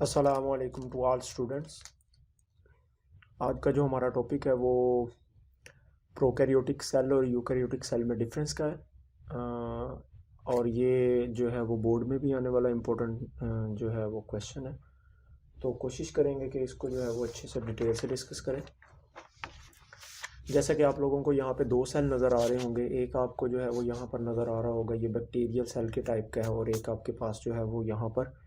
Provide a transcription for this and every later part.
अस्सलामुअलैकुम to all students. आज का जो हमारा टॉपिक है वो प्रोकैरियोटिक सेल और यूकैरियोटिक सेल में डिफरेंस का है। और ये जो है वो बोर्ड में भी आने वाला इम्पोर्टेंट जो है वो क्वेश्चन है, तो कोशिश करेंगे कि इसको जो है वो अच्छे से डिटेल से डिस्कस करें। जैसा कि आप लोगों को यहाँ पे दो सेल नज़र आ रहे होंगे, एक आपको जो है वो यहाँ पर नज़र आ रहा होगा, ये बैक्टीरियल सेल के टाइप का है, और एक आपके पास जो है वो यहाँ पर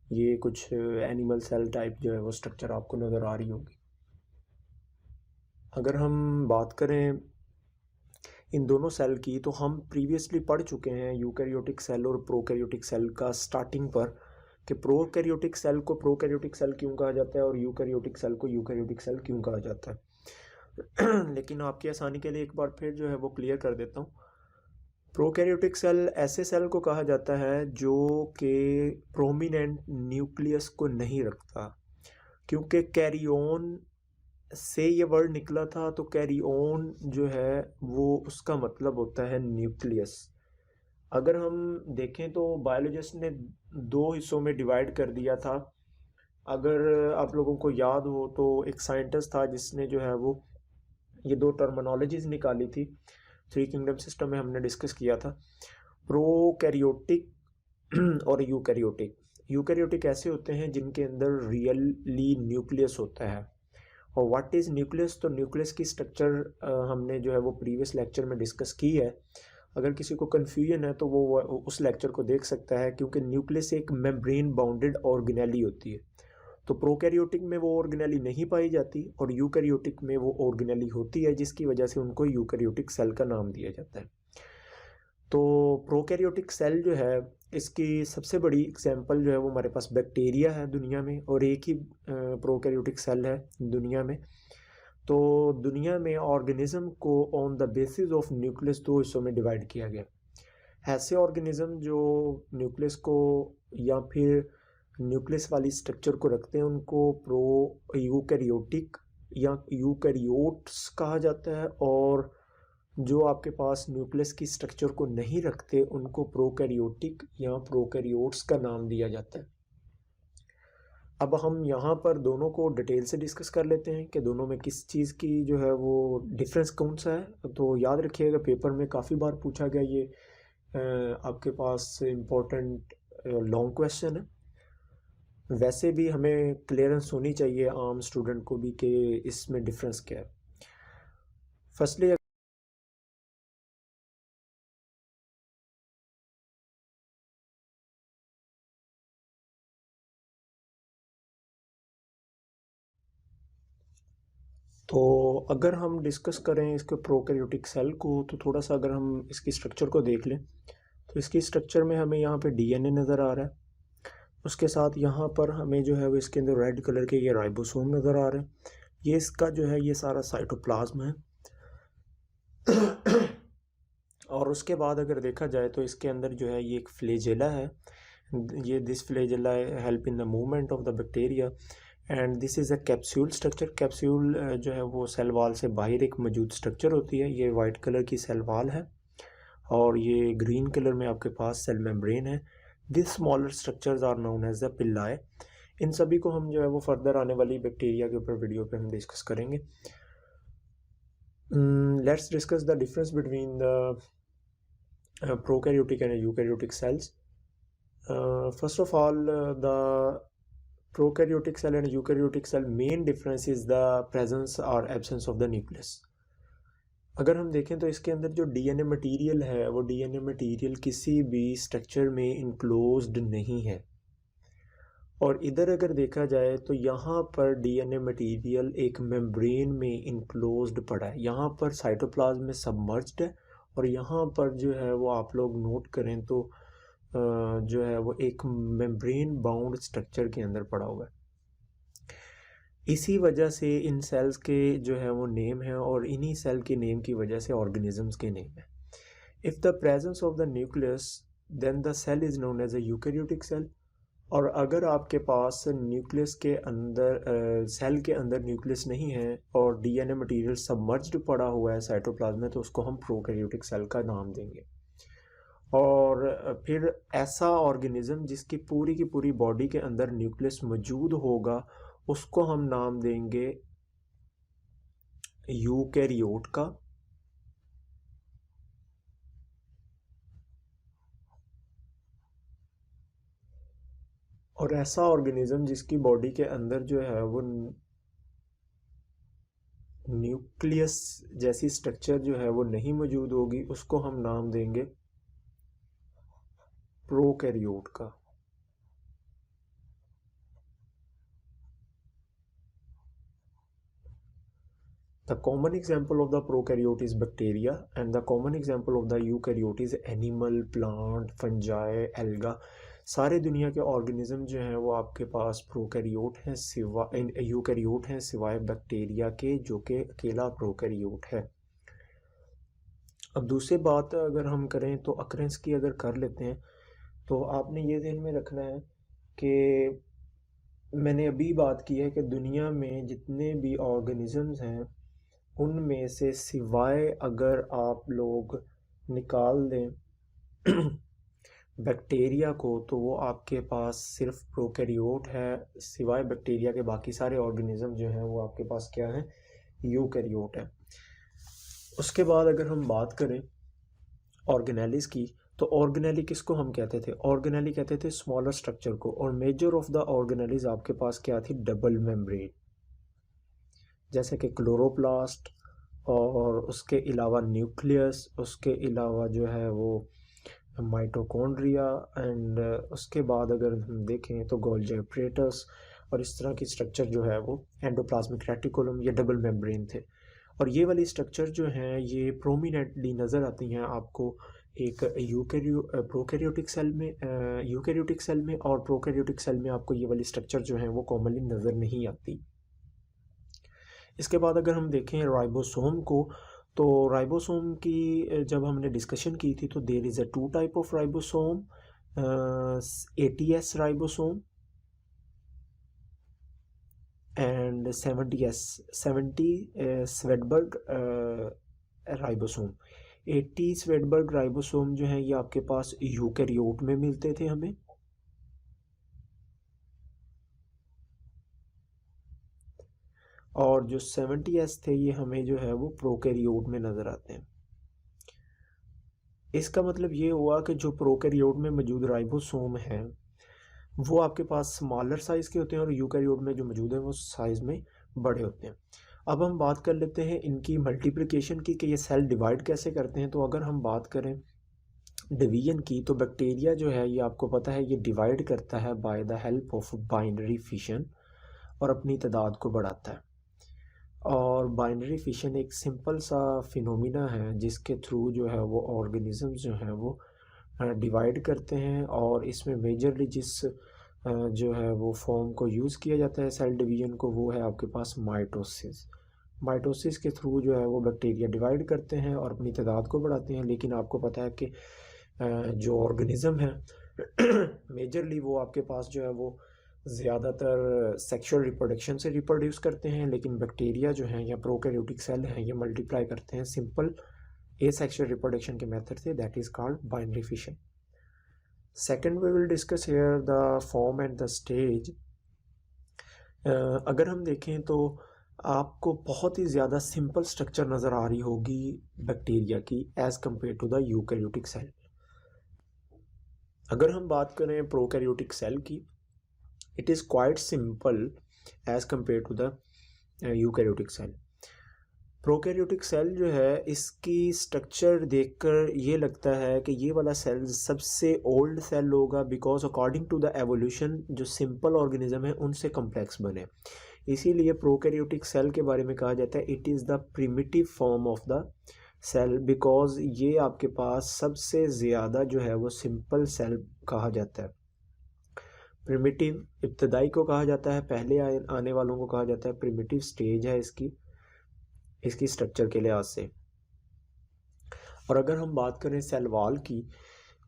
ये कुछ एनिमल सेल टाइप जो है वो स्ट्रक्चर आपको नज़र आ रही होगी। अगर हम बात करें इन दोनों सेल की, तो हम प्रीवियसली पढ़ चुके हैं यूकैरियोटिक सेल और प्रोकैरियोटिक सेल का स्टार्टिंग पर, कि प्रोकैरियोटिक सेल को प्रोकैरियोटिक सेल क्यों कहा जाता है और यूकैरियोटिक सेल को यूकैरियोटिक सेल क्यों कहा जाता है। लेकिन आपकी आसानी के लिए एक बार फिर जो है वो क्लियर कर देता हूँ। प्रोकैरियोटिक सेल ऐसे सेल को कहा जाता है जो कि प्रोमिनेंट न्यूक्लियस को नहीं रखता, क्योंकि कैरियोन से ये वर्ड निकला था, तो कैरी ऑन जो है वो उसका मतलब होता है न्यूक्लियस। अगर हम देखें तो बायोलॉजिस्ट ने दो हिस्सों में डिवाइड कर दिया था। अगर आप लोगों को याद हो तो एक साइंटिस्ट था जिसने जो है वो ये दो टर्मिनोलॉजीज निकाली थी, थ्री किंगडम सिस्टम में हमने डिस्कस किया था, प्रोकैरियोटिक और यूकैरियोटिक। यूकैरियोटिक ऐसे होते हैं जिनके अंदर रियली न्यूक्लियस होता है। और व्हाट इज़ न्यूक्लियस, तो न्यूक्लियस की स्ट्रक्चर हमने जो है वो प्रीवियस लेक्चर में डिस्कस की है। अगर किसी को कन्फ्यूजन है तो वो उस लेक्चर को देख सकता है, क्योंकि न्यूक्लियस एक मेम्ब्रेन बाउंडेड ऑर्गेनेली होती है। तो प्रोकैरियोटिक में वो ऑर्गेनेली नहीं पाई जाती और यूकैरियोटिक में वो ऑर्गेनेली होती है, जिसकी वजह से उनको यूकैरियोटिक सेल का नाम दिया जाता है। तो प्रोकैरियोटिक सेल जो है, इसकी सबसे बड़ी एग्जांपल जो है वो हमारे पास बैक्टीरिया है दुनिया में, और एक ही प्रोकैरियोटिक सेल है दुनिया में। तो दुनिया में ऑर्गेनिज्म को on the basis of nucleus दो हिस्सों में डिवाइड किया गया। ऐसे ऑर्गेनिज्म जो न्यूक्लियस को या फिर न्यूक्लियस वाली स्ट्रक्चर को रखते हैं उनको प्रो यूकैरियोटिक या यूकैरियोट्स कहा जाता है, और जो आपके पास न्यूक्लियस की स्ट्रक्चर को नहीं रखते उनको प्रोकैरियोटिक या प्रोकैरियोट्स का नाम दिया जाता है। अब हम यहाँ पर दोनों को डिटेल से डिस्कस कर लेते हैं कि दोनों में किस चीज़ की जो है वो डिफरेंस कौन सा है। तो याद रखिएगा, पेपर में काफ़ी बार पूछा गया ये आपके पास इम्पोर्टेंट लॉन्ग क्वेश्चन है। वैसे भी हमें क्लियरेंस होनी चाहिए आम स्टूडेंट को भी कि इसमें डिफरेंस क्या है। फर्स्टली तो अगर हम डिस्कस करें इसके प्रोकैरियोटिक सेल को, तो थोड़ा सा अगर हम इसकी स्ट्रक्चर को देख लें, तो इसकी स्ट्रक्चर में हमें यहाँ पे डीएनए नज़र आ रहा है। उसके साथ यहाँ पर हमें जो है वो इसके अंदर रेड कलर के ये राइबोसोम नज़र आ रहे हैं। ये इसका जो है ये सारा साइटोप्लाज्म है। और उसके बाद अगर देखा जाए तो इसके अंदर जो है ये एक फ्लेजेला है। ये this flagella help in the movement of the bacteria, and this is a capsule structure. Capsule जो है वो सेल वॉल से बाहर एक मौजूद स्ट्रक्चर होती है। ये वाइट कलर की सेल वॉल है और ये ग्रीन कलर में आपके पास सेल मेम्ब्रेन है। This smaller structures are known as the pili. इन सभी को हम जो है वो फर्दर आने वाली बैक्टीरिया के ऊपर वीडियो पे हम डिस्कस करेंगे। Let's discuss the difference between the prokaryotic and eukaryotic cells. First of all, the prokaryotic cell and eukaryotic cell main difference is the presence or absence of the nucleus. अगर हम देखें तो इसके अंदर जो डीएनए मटेरियल है वो DNA material किसी भी स्ट्रक्चर में इनक्लोज्ड नहीं है। और इधर अगर देखा जाए तो यहाँ पर डीएनए मटेरियल एक मेम्ब्रेन में इनक्लोज्ड पड़ा है, यहाँ पर साइटोप्लाज्म में सबमर्ज्ड है, और यहाँ पर जो है वो आप लोग नोट करें तो जो है वो एक मेम्ब्रेन बाउंड स्ट्रक्चर के अंदर पड़ा हुआ है। इसी वजह से इन सेल्स के जो है वो नेम है, और इन्हीं सेल के नेम की वजह से ऑर्गेनिजम्स के नेम है। If the presence of the nucleus then the cell is known as a eukaryotic cell. और अगर आपके पास न्यूक्लियस के अंदर सेल के अंदर न्यूक्लियस नहीं है और डीएनए मटेरियल सबमर्ज्ड पड़ा हुआ है साइटोप्लाज्म में, तो उसको हम प्रोकैरियोटिक सेल का नाम देंगे। और फिर ऐसा ऑर्गेनिज्म जिसकी पूरी की पूरी बॉडी के अंदर न्यूक्लियस मौजूद होगा उसको हम नाम देंगे यूकैरियोट का। और ऐसा ऑर्गेनिज्म जिसकी बॉडी के अंदर जो है वो न्यूक्लियस जैसी स्ट्रक्चर जो है वो नहीं मौजूद होगी उसको हम नाम देंगे प्रोकैरियोट का। The common example of the prokaryote is bacteria and the common example of the eukaryote is animal, plant, fungi, alga। सारे दुनिया के ऑर्गेनिज्म जो हैं वो आपके पास प्रोकैरियोट हैं सिवाय यूकैरियोट हैं सिवाय बैक्टीरिया के जो कि अकेला प्रोकैरियोट है। अब दूसरी बात अगर हम करें तो अकरेंस की अगर कर लेते हैं तो आपने ये ध्यान में रखना है कि मैंने अभी बात की है कि दुनिया में जितने भी ऑर्गेनिजम्स हैं उनमें से सिवाय अगर आप लोग निकाल दें बैक्टीरिया को तो वो आपके पास सिर्फ प्रोकैरियोट है। सिवाय बैक्टीरिया के बाकी सारे ऑर्गेनिज्म जो हैं वो आपके पास क्या हैं, यूकैरियोट है। उसके बाद अगर हम बात करें ऑर्गेनेलिस की तो ऑर्गेनेली किसको हम कहते थे, ऑर्गेनेली कहते थे स्मॉलर स्ट्रक्चर को। और मेजर ऑफ द ऑर्गेनेलिस आपके पास क्या थी, डबल मेम्ब्रेन, जैसे कि क्लोरोप्लास्ट और उसके अलावा न्यूक्लियस, उसके अलावा जो है वो माइटोकॉन्ड्रिया एंड उसके बाद अगर हम देखें तो गोल्जी apparatus और इस तरह की स्ट्रक्चर जो है वो एंडोप्लाज्मिक रेटिकुलम, ये डबल मेम्ब्रेन थे। और ये वाली स्ट्रक्चर जो हैं ये प्रोमिनेंटली नज़र आती हैं आपको एक प्रोकैरियोटिक सेल में, यूकैरियोटिक सेल में, और प्रोकैरियोटिक सेल में आपको ये वाली स्ट्रक्चर जो है वो कॉमनली नज़र नहीं आती। इसके बाद अगर हम देखें राइबोसोम को तो राइबोसोम की जब हमने डिस्कशन की थी तो there is a two type of ribosome, ATS ribosome and 70 Svedberg ribosome. 80 Svedberg ribosome जो है ये आपके पास यूकैरियोट में मिलते थे हमें, और जो 70S थे ये हमें जो है वो प्रोकैरियोट में नज़र आते हैं। इसका मतलब ये हुआ कि जो प्रोकैरियोट में मौजूद राइबोसोम हैं वो आपके पास स्मॉलर साइज़ के होते हैं और यूकैरियोट में जो मौजूद है वो साइज़ में बड़े होते हैं। अब हम बात कर लेते हैं इनकी मल्टीप्लिकेशन की कि ये सेल डिवाइड कैसे करते हैं। तो अगर हम बात करें डिवीजन की तो बैक्टीरिया जो है ये आपको पता है ये डिवाइड करता है by the help of binary fission और अपनी तादाद को बढ़ाता है। और बाइनरी फिशन एक सिंपल सा फिनोमिना है जिसके थ्रू जो है वो ऑर्गेनिजम्स जो हैं वो डिवाइड करते हैं। और इसमें मेजरली जिस जो है वो फॉर्म को यूज़ किया जाता है सेल डिवीजन को वो है आपके पास माइटोसिस। माइटोसिस के थ्रू जो है वो बैक्टीरिया डिवाइड करते हैं और अपनी तादाद को बढ़ाते हैं। लेकिन आपको पता है कि जो ऑर्गेनिज़म है मेजरली वो आपके पास जो है वो ज़्यादातर सेक्सुअल रिप्रोडक्शन से रिप्रोड्यूस करते हैं, लेकिन बैक्टीरिया जो हैं या प्रोकैरियोटिक सेल हैं ये मल्टीप्लाई करते हैं सिंपल asexual reproduction के मेथड से, that is called binary fission. Second we will discuss here the form and the stage. अगर हम देखें तो आपको बहुत ही ज़्यादा सिंपल स्ट्रक्चर नज़र आ रही होगी बैक्टीरिया की as compared to the eukaryotic cell. अगर हम बात करें प्रोकैरियोटिक सेल की, it is quite simple as compared to the eukaryotic cell. Prokaryotic cell जो है इसकी स्ट्रक्चर देखकर ये लगता है कि ये वाला सेल सबसे ओल्ड सेल होगा, because according to the evolution जो सिंपल ऑर्गेनिज्म है उनसे कम्प्लेक्स बने। इसीलिए प्रोकैरियोटिक सेल के बारे में कहा जाता है it is the primitive form of the cell, because ये आपके पास सबसे ज़्यादा जो है वो सिंपल सेल कहा जाता है। प्रिमिटिव इब्तदाई को कहा जाता है, पहले आने वालों को कहा जाता है प्रिमिटिव स्टेज है इसकी स्ट्रक्चर के लिहाज से। और अगर हम बात करें सेल वॉल की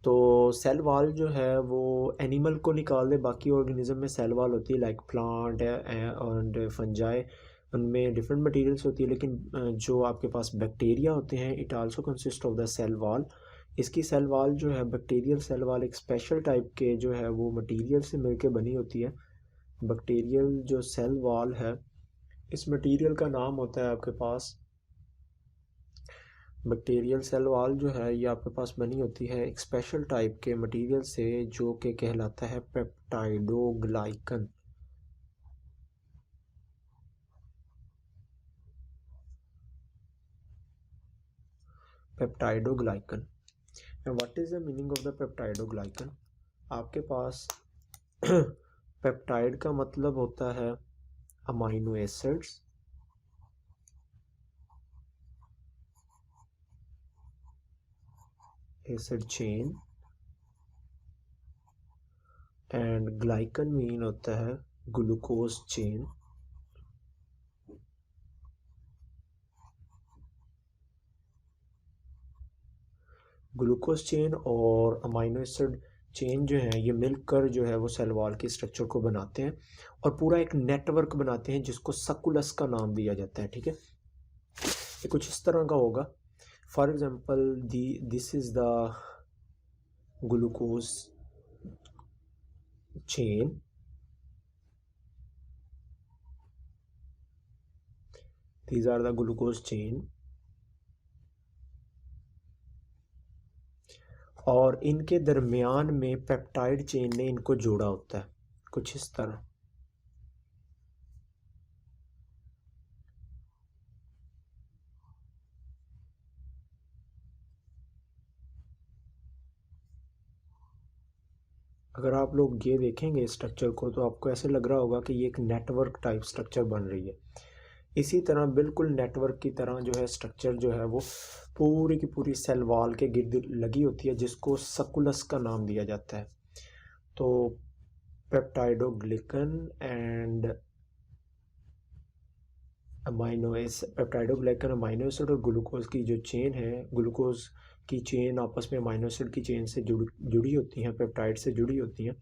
तो सेल वॉल जो है वो एनिमल को निकाल दे बाकी ऑर्गेनिज्म में सेल वॉल होती है, लाइक प्लांट और फंजाई उनमें डिफरेंट मटेरियल्स होती है। लेकिन जो आपके पास बैक्टीरिया होते हैं it also consist of the cell wall. इसकी सेल वॉल जो है, बैक्टीरियल सेल वॉल एक स्पेशल टाइप के जो है वो मटेरियल से मिलके बनी होती है। बैक्टीरियल जो सेल वॉल है, इस मटेरियल का नाम होता है आपके पास, बैक्टीरियल सेल वॉल जो है ये आपके पास बनी होती है एक स्पेशल टाइप के मटेरियल से जो कि कहलाता है peptidoglycan. Peptidoglycan. What is the meaning of the peptidoglycan? आपके पास पेप्टाइड का मतलब होता है amino acids, acid chain, and glycan mean होता है ग्लूकोज चेन। ग्लूकोज चेन और अमाइनो एसिड चेन जो है ये मिलकर जो है वो सेल वॉल की स्ट्रक्चर को बनाते हैं और पूरा एक नेटवर्क बनाते हैं जिसको सक्कुलस का नाम दिया जाता है। ठीक है, ये कुछ इस तरह का होगा। For example this is the glucose chain, these are the glucose chain, और इनके दरमियान में पेप्टाइड चेन ने इनको जोड़ा होता है कुछ इस तरह। अगर आप लोग ये देखेंगे स्ट्रक्चर को तो आपको ऐसे लग रहा होगा कि ये एक नेटवर्क टाइप स्ट्रक्चर बन रही है। इसी तरह बिल्कुल नेटवर्क की तरह जो है स्ट्रक्चर जो है वो पूरी की पूरी सेल वॉल के गिर्द लगी होती है जिसको सक्कुलस का नाम दिया जाता है। तो पेप्टाइडोग्लिकन एंड पेप्टाइडोग्लाइकन अमाइनो एसिड और ग्लूकोज की जो चेन है, ग्लूकोज की चेन आपस में अमाइनो एसिड की चेन से जुड़ी होती हैं, पेप्टाइड से जुड़ी होती हैं।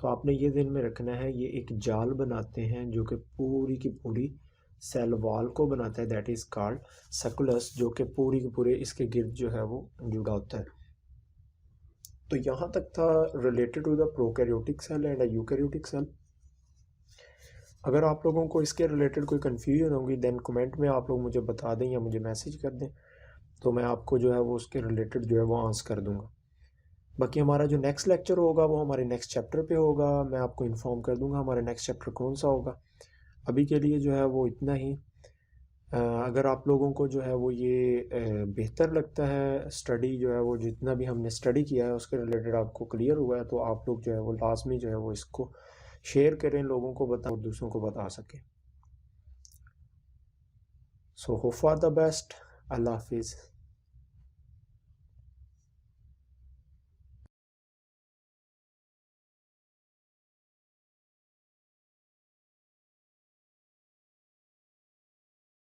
तो आपने ये ध्यान में रखना है, ये एक जाल बनाते हैं जो कि पूरी की पूरी सेल वॉल को बनाता है, दैट इज कॉल्ड सक्कुलस, जो कि पूरी के पूरे इसके गिर्द जो है वो जुड़ा होता है। तो यहाँ तक था related to the prokaryotic cell and eukaryotic cell. अगर आप लोगों को इसके रिलेटेड कोई कन्फ्यूजन होगी देन कमेंट में आप लोग मुझे बता दें या मुझे मैसेज कर दें, तो मैं आपको जो है वो उसके रिलेटेड जो है वो आंसर कर दूंगा। बाकी हमारा जो नेक्स्ट लेक्चर होगा वो हमारे नेक्स्ट चैप्टर पे होगा, मैं आपको इन्फॉर्म कर दूंगा हमारा नेक्स्ट चैप्टर कौन सा होगा। अभी के लिए जो है वो इतना ही। अगर आप लोगों को जो है वो ये बेहतर लगता है, स्टडी जो है वो जितना भी हमने स्टडी किया है उसके रिलेटेड आपको क्लियर हुआ है, तो आप लोग जो है वो लाजमी जो है वो इसको शेयर करें, लोगों को बताएं और दूसरों को बता सकें। So hope for the best. अल्लाह हाफिज़।